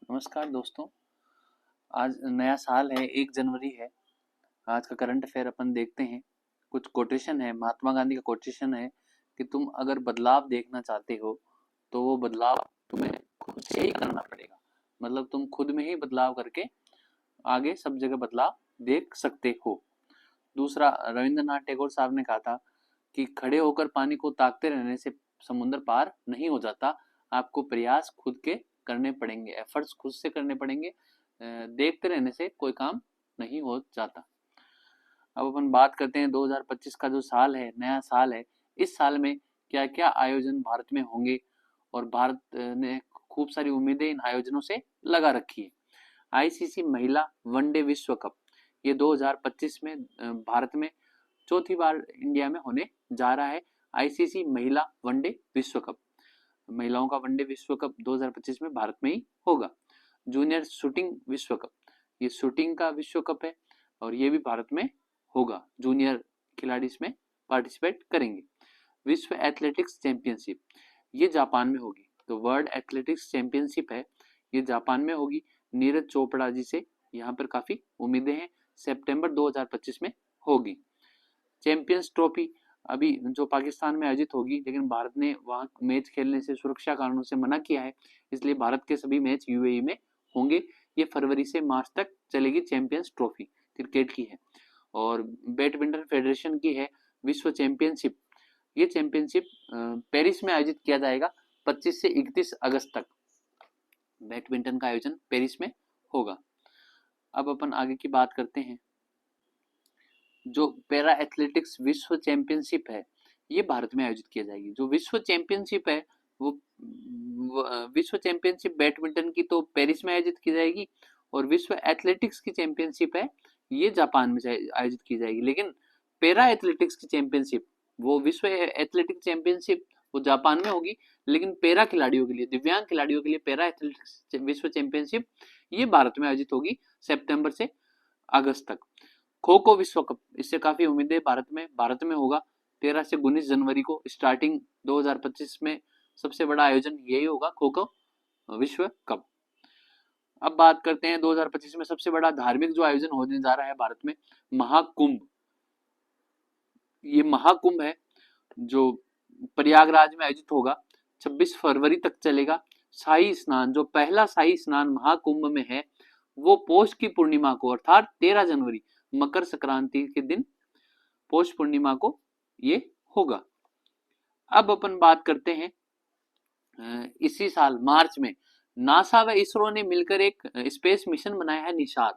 नमस्कार दोस्तों। आज नया साल है, 1 जनवरी है। आज का करंट अफेयर अपन देखते हैं। कुछ कोटेशन है, महात्मा गांधी का कोटेशन है कि तुम अगर बदलाव देखना चाहते हो तो वो बदलाव तुम्हें खुद से ही करना पड़ेगा। मतलब तुम खुद में ही बदलाव करके आगे सब जगह बदलाव देख सकते हो। दूसरा, रविंद्रनाथ टैगोर साहब ने कहा था कि खड़े होकर पानी को ताकते रहने से समुद्र पार नहीं हो जाता। आपको प्रयास खुद के करने पड़ेंगे, एफर्ट्स खुद से करने पड़ेंगे। देखते रहने से कोई काम नहीं हो जाता। अब अपन बात करते हैं 2025 का जो साल है, नया साल है। इस साल में क्या क्या आयोजन भारत में होंगे और भारत ने खूब सारी उम्मीदें इन आयोजनों से लगा रखी है। आईसीसी महिला वनडे विश्व कप ये 2025 में भारत में चौथी बार इंडिया में होने जा रहा है। आईसीसी महिला वनडे विश्व कप, महिलाओं का वनडे विश्व कप 2025 में भारत में ही होगा। जूनियर शूटिंग विश्व कप, ये शूटिंग का विश्व कप है और ये भी भारत में होगा। जूनियर खिलाड़ी इसमें पार्टिसिपेट करेंगे। विश्व एथलेटिक्स चैंपियनशिप ये जापान में होगी। तो वर्ल्ड एथलेटिक्स चैंपियनशिप है, ये जापान में होगी। नीरज चोपड़ा जी से यहाँ पर काफी उम्मीदें हैं। सितंबर 2025 में होगी। चैंपियंस ट्रॉफी अभी जो पाकिस्तान में आयोजित होगी, लेकिन भारत ने वहां मैच खेलने से सुरक्षा कारणों से मना किया है, इसलिए भारत के सभी मैच यूएई में होंगे। ये फरवरी से मार्च तक चलेगी। चैंपियंस ट्रॉफी क्रिकेट की है। और बैडमिंटन फेडरेशन की है विश्व चैंपियनशिप। ये चैंपियनशिप पेरिस में आयोजित किया जाएगा 25 से 31 अगस्त तक। बैडमिंटन का आयोजन पेरिस में होगा। अब अपन आगे की बात करते हैं। जो पैरा एथलेटिक्स विश्व चैंपियनशिप है, ये भारत में आयोजित की जाएगी। जो विश्व चैंपियनशिप है वो विश्व चैंपियनशिप बैडमिंटन की तो पेरिस में आयोजित की जाएगी, और विश्व एथलेटिक्स की चैंपियनशिप है ये जापान में आयोजित की जाएगी। लेकिन पैरा एथलेटिक्स की चैंपियनशिप, वो विश्व एथलेटिक्स चैंपियनशिप वो जापान में होगी, लेकिन पैरा खिलाड़ियों के लिए, दिव्यांग खिलाड़ियों के लिए पैरा एथलेटिक्स विश्व चैंपियनशिप ये भारत में आयोजित होगी सितंबर से अगस्त तक। खो खो विश्व कप, इससे काफी उम्मीदें भारत में होगा। 13 से 19 जनवरी को स्टार्टिंग 2025 में सबसे बड़ा आयोजन यही होगा, खो खो विश्व कप। अब बात करते हैं 2025 में सबसे बड़ा धार्मिक जो आयोजन होने जा रहा है भारत में, महाकुंभ। ये महाकुंभ है जो प्रयागराज में आयोजित होगा, 26 फरवरी तक चलेगा। शाही स्नान, जो पहला शाही स्नान महाकुंभ में है वो पौष की पूर्णिमा को, अर्थात 13 जनवरी मकर संक्रांति के दिन पौष पूर्णिमा को ये होगा। अब अपन बात करते हैं इसी साल मार्च में नासा व इसरो ने मिलकर एक स्पेस मिशन बनाया है, निशार।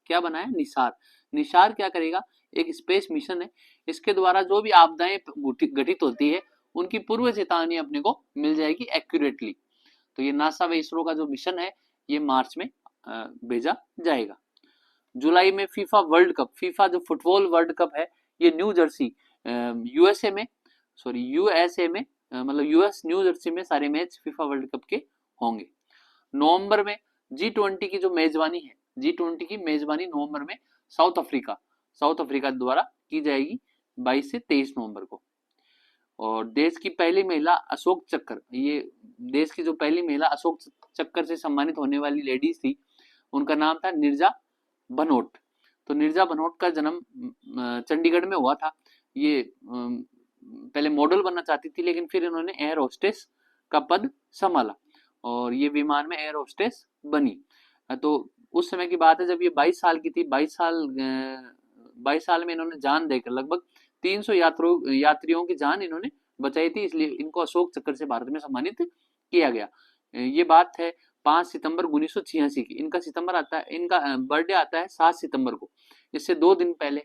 क्या बनाया? निशार। निशार क्या करेगा? एक स्पेस मिशन है, इसके द्वारा जो भी आपदाएं घटित होती है उनकी पूर्व चेतावनी अपने को मिल जाएगी एक्यूरेटली। तो ये नासा व इसरो का जो मिशन है ये मार्च में भेजा जाएगा। जुलाई में फीफा वर्ल्ड कप, फीफा जो फुटबॉल वर्ल्ड कप है ये न्यू जर्सी यूएसए में मतलब यूएस न्यू जर्सी में सारे मैच फीफा वर्ल्ड कप के होंगे। नवंबर में G20 की जो मेजबानी है, G20 की मेजबानी नवंबर में साउथ अफ्रीका द्वारा की जाएगी 22 से 23 नवंबर को। और देश की पहली महिला अशोक चक्र, ये देश की जो पहली महिला अशोक चक्र से सम्मानित होने वाली लेडीज थी, उनका नाम था नीरजा भनोट। तो नीरजा भनोट का जन्म चंडीगढ़ में हुआ था। ये पहले मॉडल बनना चाहती थी, लेकिन फिर इन्होंने एयर होस्टेस का पद संभाला और ये विमान में एयर होस्टेस बनी। तो उस समय की बात है जब ये 22 साल की थी। 22 साल में इन्होंने जान देकर लगभग 300 यात्रियों की जान इन्होंने बचाई थी, इसलिए इनको अशोक चक्र से भारत में सम्मानित किया गया। ये बात है 5 सितंबर 1986 की। इनका बर्थडे आता है 7 सितंबर को। इससे 2 दिन पहले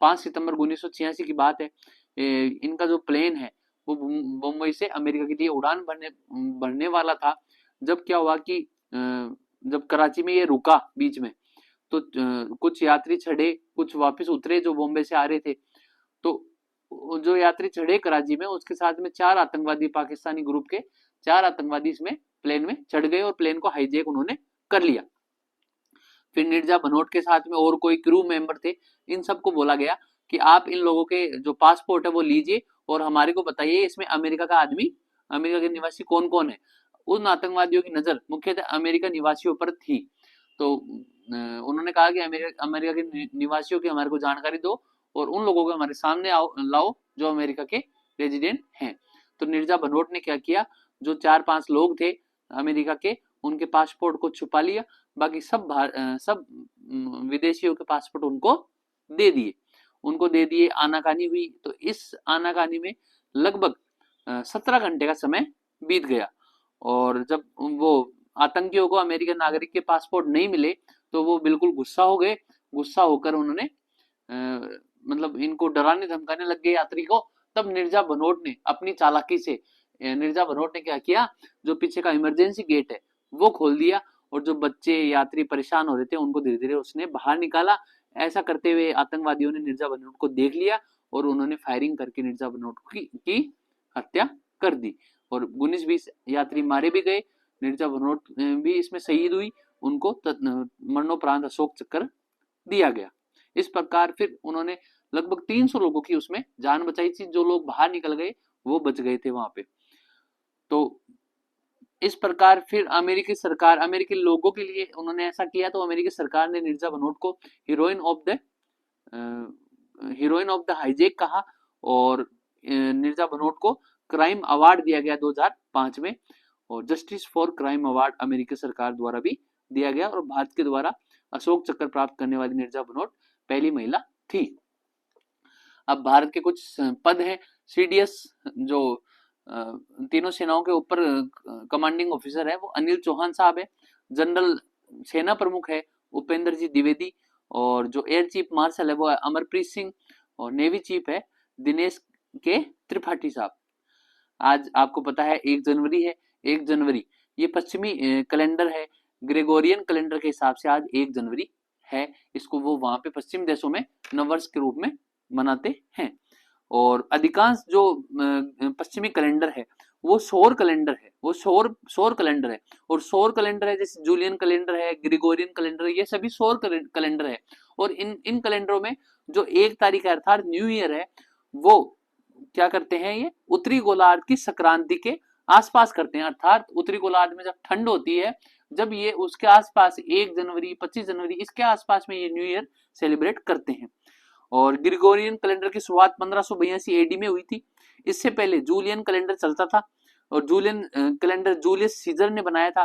5 सितंबर 1986 की बात है, इनका जो प्लेन है वो मुंबई से अमेरिका के लिए उड़ान भरने वाला था। जब क्या हुआ कि जब कराची में ये रुका बीच में, तो कुछ यात्री चढ़े, कुछ वापस उतरे जो बॉम्बे से आ रहे थे। तो जो यात्री चढ़े कराची में, उसके साथ में 4 आतंकवादी, पाकिस्तानी ग्रुप के 4 आतंकवादी इसमें प्लेन में चढ़ गए और प्लेन को हाईजैक उन्होंने कर लिया। फिर नीरजा भनोट के साथ में और कोई क्रू मेंबर थे, इन सबको बोला गया कि आप इन लोगों के जो पासपोर्ट है वो लीजिए और हमारे को बताइए इसमें अमेरिका का आदमी, अमेरिका के निवासी कौन कौन है। उन आतंकवादियों की नजर मुख्यतः अमेरिका निवासियों पर थी। तो उन्होंने कहा कि अमेरिका के निवासियों की हमारे को जानकारी दो और उन लोगों को हमारे सामने लाओ जो अमेरिका के रेजिडेंट हैं। तो नीरजा भनोट ने क्या किया, जो 4-5 लोग थे अमेरिका के, उनके पासपोर्ट को छुपा लिया, बाकी सब विदेशियों के पासपोर्ट उनको दे दिए, आनाकानी हुई। तो इस आनाकानी में लगभग 17 घंटे का समय बीत गया और जब वो आतंकियों को अमेरिकन नागरिक के पासपोर्ट नहीं मिले तो वो बिल्कुल गुस्सा हो गए। गुस्सा होकर उन्होंने मतलब इनको डराने धमकाने लग गए यात्री को। तब नीरजा भनोट ने अपनी चालाकी से नीरजा भनोट ने क्या किया, जो पीछे का इमरजेंसी गेट है वो खोल दिया और जो बच्चे यात्री परेशान हो रहे थे उनको धीरे धीरे उसने बाहर निकाला। ऐसा करते हुए आतंकवादियों ने नीरजा भनोट को देख लिया और उन्होंने फायरिंग करके नीरजा भनोट की हत्या कर दी और 19-20 यात्री मारे भी गए। नीरजा भनोट भी इसमें शहीद हुई, उनको मरणोपरांत अशोक चक्र दिया गया। इस प्रकार फिर उन्होंने लगभग 300 लोगों की उसमें जान बचाई थी। जो लोग बाहर निकल गए वो बच गए थे वहां पे। तो इस प्रकार फिर अमेरिकी लोगों के लिए उन्होंने ऐसा किया तो अमेरिकी सरकार ने नीरजा भनोट को हीरोइन ऑफ द हाईजैक कहा और नीरजा भनोट को क्राइम अवार्ड दिया गया 2005 में और जस्टिस फॉर क्राइम अवार्ड अमेरिकी सरकार द्वारा भी दिया गया और भारत के द्वारा अशोक चक्र प्राप्त करने वाली नीरजा भनोट पहली महिला थी। अब भारत के कुछ पद हैं। सीडीएस जो तीनों सेनाओं के ऊपर कमांडिंग ऑफिसर है वो अनिल चौहान साहब है। जनरल सेना प्रमुख है उपेंद्र जी द्विवेदी और जो एयर चीफ मार्शल है वो है अमरप्रीत सिंह और नेवी चीफ है दिनेश के त्रिपाठी साहब। आज आपको पता है 1 जनवरी है। 1 जनवरी ये पश्चिमी कैलेंडर है, ग्रेगोरियन कैलेंडर के हिसाब से आज 1 जनवरी है। इसको वो वहां पे पश्चिम देशों में नववर्ष के रूप में मनाते हैं और अधिकांश जो पश्चिमी कैलेंडर है वो सौर कैलेंडर है, वो सौर कैलेंडर है और सौर कैलेंडर है जैसे जूलियन कैलेंडर है, ग्रेगोरियन कैलेंडर है, ये सभी सौर कैलेंडर है और इन कैलेंडरों में जो 1 तारीख है अर्थात न्यू ईयर है वो क्या करते हैं, ये उत्तरी गोलार्ध की संक्रांति के आसपास करते हैं। अर्थात उत्तरी गोलार्ध में जब ठंड होती है जब ये उसके आसपास 1 जनवरी 25 जनवरी इसके आसपास में ये न्यू ईयर सेलिब्रेट करते हैं। और ग्रेगोरियन कैलेंडर की शुरुआत 1582 एडी में हुई थी। इससे पहले जूलियन कैलेंडर चलता था और जूलियन कैलेंडर जूलियस सीजर ने बनाया था,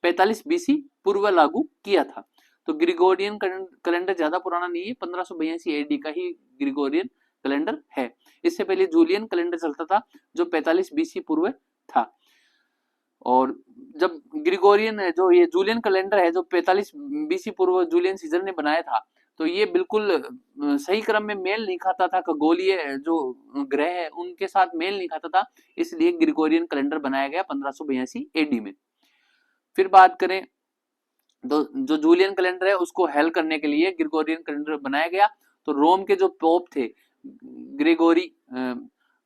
45 बीसी पूर्व लागू किया था। तो ग्रेगोरियन कैलेंडर ज्यादा पुराना नहीं है, 1582 एडी का ही ग्रेगोरियन कैलेंडर है। इससे पहले जूलियन कैलेंडर चलता था जो 45 बीसी पूर्व था और जब ग्रेगोरियन जो ये जूलियन कैलेंडर है जो 45 बीसी पूर्व जूलियन सीजर ने बनाया था तो ये बिल्कुल सही क्रम में मेल नहीं खाता था, खगोलीय जो ग्रह है उनके साथ मेल नहीं खाता था, इसलिए ग्रेगोरियन कैलेंडर बनाया गया 1582 एडी में। फिर बात करें तो जो जूलियन कैलेंडर है उसको हेल करने के लिए ग्रेगोरियन कैलेंडर बनाया गया। तो रोम के जो पोप थे ग्रेगोरी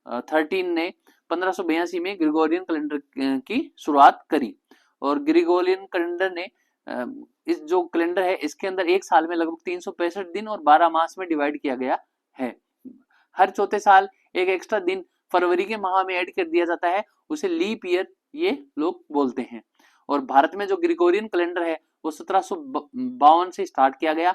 13 ने 1582 में ग्रेगोरियन कैलेंडर की शुरुआत करी और ग्रेगोरियन कैलेंडर ने इस जो कैलेंडर है इसके अंदर एक साल में लगभग 365 दिन और 12 मास में डिवाइड किया गया है। हर चौथे साल एक एक्स्ट्रा दिन फरवरी के माह में ऐड कर दिया जाता है, उसे लीप ईयर ये लोग बोलते हैं। और भारत में जो ग्रेगोरियन कैलेंडर है वो 1752 से स्टार्ट किया गया।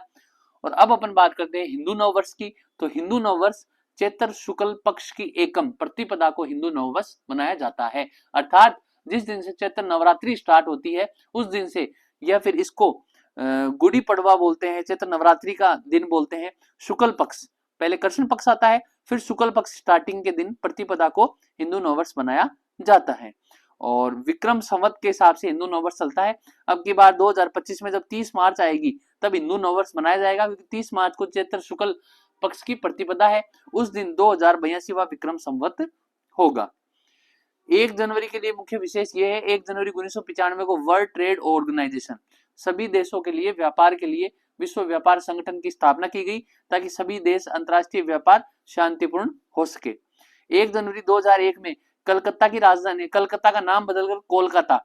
और अब अपन बात करते हैं हिंदू नववर्ष की। तो हिंदू नववर्ष चैत्र शुक्ल पक्ष की एकम प्रतिपदा को हिंदू नववर्ष मनाया जाता है, अर्थात जिस दिन से चैत्र नवरात्रि स्टार्ट होती है उस दिन से, या फिर इसको गुड़ी पड़वा बोलते हैं, चैत्र नवरात्रि का दिन बोलते हैं। शुक्ल पक्ष, पहले कृष्ण पक्ष आता है फिर शुक्ल पक्ष स्टार्टिंग के दिन प्रतिपदा को हिंदू नववर्ष मनाया जाता है और विक्रम संवत के हिसाब से हिंदू नववर्ष चलता है। अब की बार 2025 में जब 30 मार्च आएगी तब हिंदू नववर्ष मनाया जाएगा क्योंकि 30 मार्च को चैत्र शुक्ल पक्ष की प्रतिपदा है, उस दिन 2082वां विक्रम संवत होगा। 1 जनवरी के लिए मुख्य विशेष ये है, 1 जनवरी 1995 को वर्ल्ड ट्रेड ऑर्गेनाइजेशन सभी देशों के लिए व्यापार के लिए विश्व व्यापार संगठन की स्थापना की गई ताकि सभी देश अंतर्राष्ट्रीय व्यापार शांतिपूर्ण हो सके। 1 जनवरी 2001 में कलकत्ता की राजधानी, कलकत्ता का नाम बदलकर कोलकाता,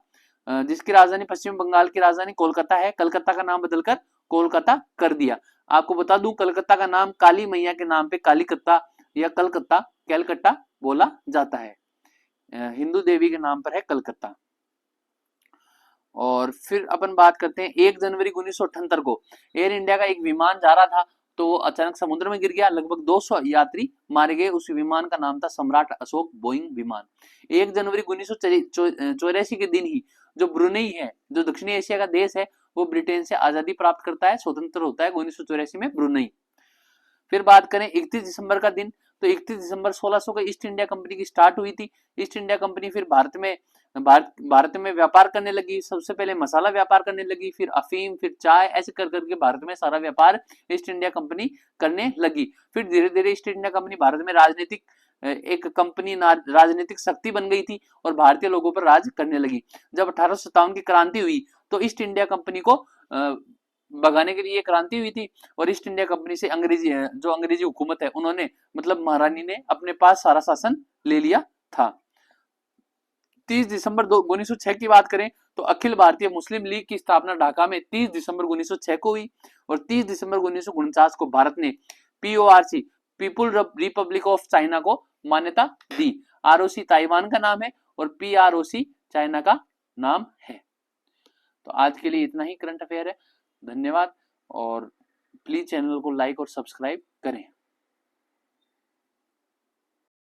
जिसकी राजधानी पश्चिम बंगाल की राजधानी कोलकाता है, कलकत्ता का नाम बदलकर कोलकाता कर दिया। आपको बता दूं कलकत्ता का नाम काली मैया के नाम पे कालीकत्ता या कलकत्ता कैलकट्टा बोला जाता है, हिंदू देवी के नाम पर है कलकत्ता। और फिर अपन बात करते हैं 1 जनवरी 1978 को एयर इंडिया का एक विमान जा रहा था, तो वो अचानक समुद्र में गिर गया। लगभग 200 यात्री मारे गए। उस विमान का नाम था सम्राट अशोक बोइंग विमान। 1 जनवरी 1984 के दिन ही जो ब्रुनेई है, जो दक्षिणी एशिया का देश है, वो ब्रिटेन से आजादी प्राप्त करता है, स्वतंत्र होता है 1984 में ब्रुनेई। फिर बात करें 31 दिसंबर का दिन, तो 31 दिसंबर 1600 को ईस्ट इंडिया कंपनी की स्टार्ट हुई थी। ईस्ट इंडिया कंपनी फिर भारत में व्यापार करने लगी। सबसे पहले मसाला व्यापार करने लगी, फिर अफीम, फिर चाय, ऐसे कर करके भारत में सारा व्यापार ईस्ट इंडिया कंपनी करने लगी। फिर धीरे धीरे ईस्ट इंडिया कंपनी भारत में राजनीतिक शक्ति बन गई थी और भारतीय लोगों पर राज करने लगी। जब 1857 की क्रांति हुई तो ईस्ट इंडिया कंपनी को भगाने के लिए क्रांति हुई थी और ईस्ट इंडिया कंपनी से अंग्रेजी हुकूमत है, उन्होंने मतलब महारानी ने अपने पास सारा शासन ले लिया था। 30 दिसंबर 1906 की बात करें तो अखिल भारतीय मुस्लिम लीग की स्थापना ढाका में 30 दिसंबर 1906 को हुई और 30 दिसंबर 1949 को भारत ने PORC people Republic of China को मान्यता दी। ROC ताइवान का नाम है और PROC चाइना का नाम है। तो आज के लिए इतना ही करंट अफेयर है। धन्यवाद और प्लीज चैनल को लाइक और सब्सक्राइब करें।